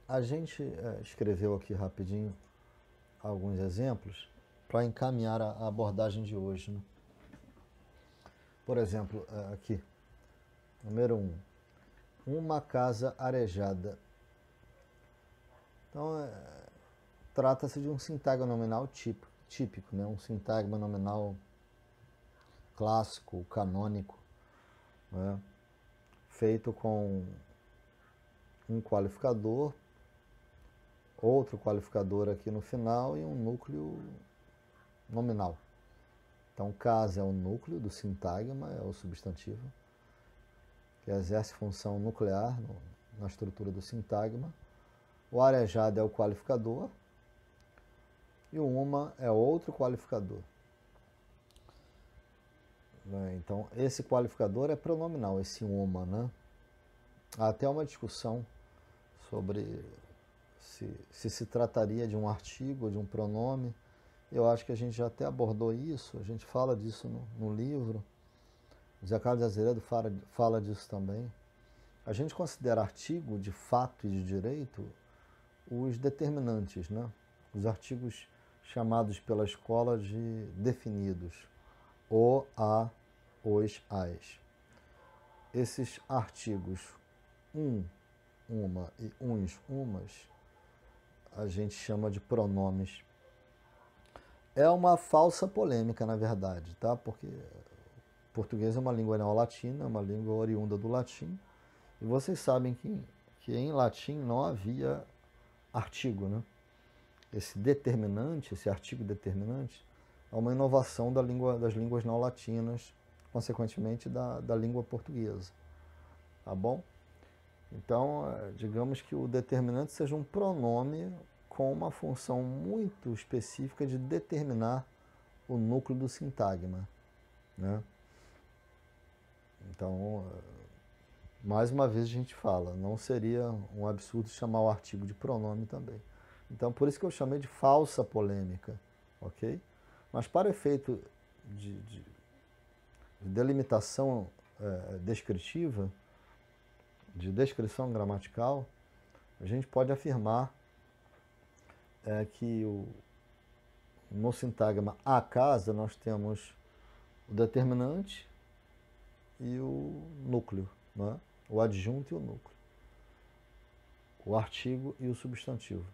A gente escreveu aqui rapidinho alguns exemplos para encaminhar a abordagem de hoje, né? Por exemplo, aqui, número 1, uma casa arejada. Então, trata-se de um sintagma nominal típico, né? Um sintagma nominal clássico, canônico, né? Feito com um qualificador, outro qualificador aqui no final e um núcleo nominal. Então, casa é o núcleo do sintagma, é o substantivo, que exerce função nuclear na estrutura do sintagma. O arejado é o qualificador e o uma é outro qualificador. Então, esse qualificador é pronominal, esse uma, né? Há até uma discussão sobre se trataria de um artigo ou de um pronome. Eu acho que a gente já até abordou isso, a gente fala disso no livro. José Carlos de Azeredo fala disso também. A gente considera artigo de fato e de direito os determinantes, né? Os artigos chamados pela escola de definidos, o, a, os, as. Esses artigos uma e uns, umas, a gente chama de pronomes. É uma falsa polêmica, na verdade, tá? Porque o português é uma língua neolatina, é uma língua oriunda do latim, e vocês sabem que em latim não havia artigo, né? Esse determinante, esse artigo determinante, é uma inovação das línguas neolatinas, consequentemente da língua portuguesa, tá bom? Então, digamos que o determinante seja um pronome com uma função muito específica de determinar o núcleo do sintagma, né? Então, mais uma vez a gente fala, não seria um absurdo chamar o artigo de pronome também. Então, por isso que eu chamei de falsa polêmica, ok? Mas para efeito de delimitação descritiva, de descrição gramatical, a gente pode afirmar que no sintagma a casa nós temos o determinante e o núcleo, né? O adjunto e o núcleo, o artigo e o substantivo.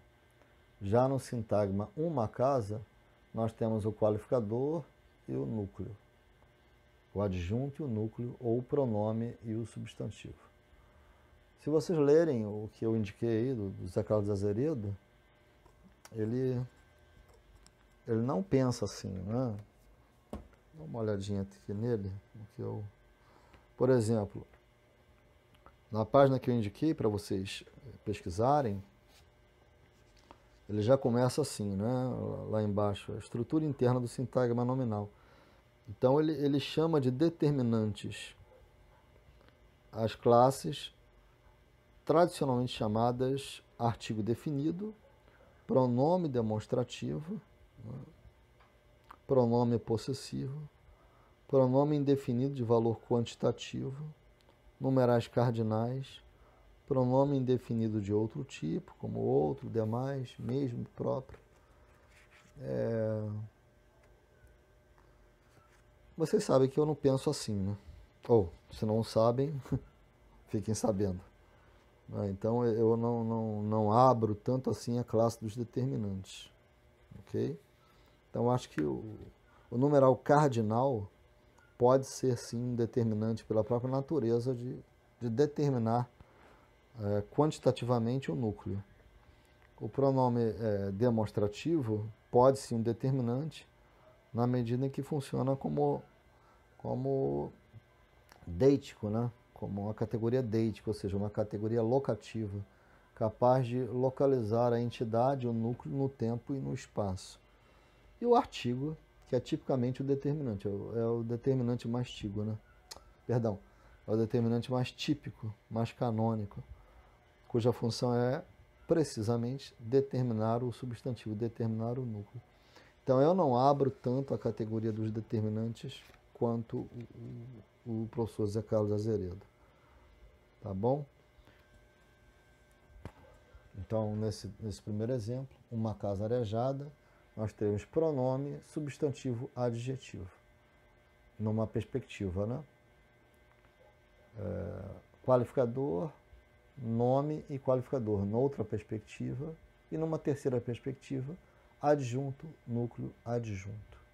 Já no sintagma uma casa, nós temos o qualificador e o núcleo, o adjunto e o núcleo, ou o pronome e o substantivo. Se vocês lerem o que eu indiquei aí, do José Carlos de Azeredo, ele não pensa assim, né? Dá uma olhadinha aqui nele. Por exemplo, na página que eu indiquei para vocês pesquisarem, ele já começa assim, né? Lá embaixo, a estrutura interna do sintagma nominal. Então ele chama de determinantes as classes tradicionalmente chamadas artigo definido, pronome demonstrativo, né? Pronome possessivo, pronome indefinido de valor quantitativo, numerais cardinais, pronome indefinido de outro tipo, como outro, demais, mesmo, próprio. Vocês sabem que eu não penso assim, né? Ou, se não sabem, fiquem sabendo. Então eu não abro tanto assim a classe dos determinantes, ok? Então acho que o numeral cardinal pode ser sim um determinante pela própria natureza de determinar quantitativamente o núcleo. O pronome demonstrativo pode ser um determinante na medida em que funciona como deítico, né? Como uma categoria deítica, ou seja, uma categoria locativa, capaz de localizar a entidade, o núcleo, no tempo e no espaço. E o artigo, que é tipicamente o determinante, é o determinante mais típico, né? Perdão, é o determinante mais típico, mais canônico, cuja função é precisamente determinar o substantivo, determinar o núcleo. Então eu não abro tanto a categoria dos determinantes quanto o professor Zé Carlos Azeredo. Tá bom? Então, nesse primeiro exemplo, uma casa arejada, nós temos pronome, substantivo, adjetivo, numa perspectiva, né? Qualificador, nome e qualificador, noutra perspectiva, e numa terceira perspectiva, adjunto, núcleo, adjunto.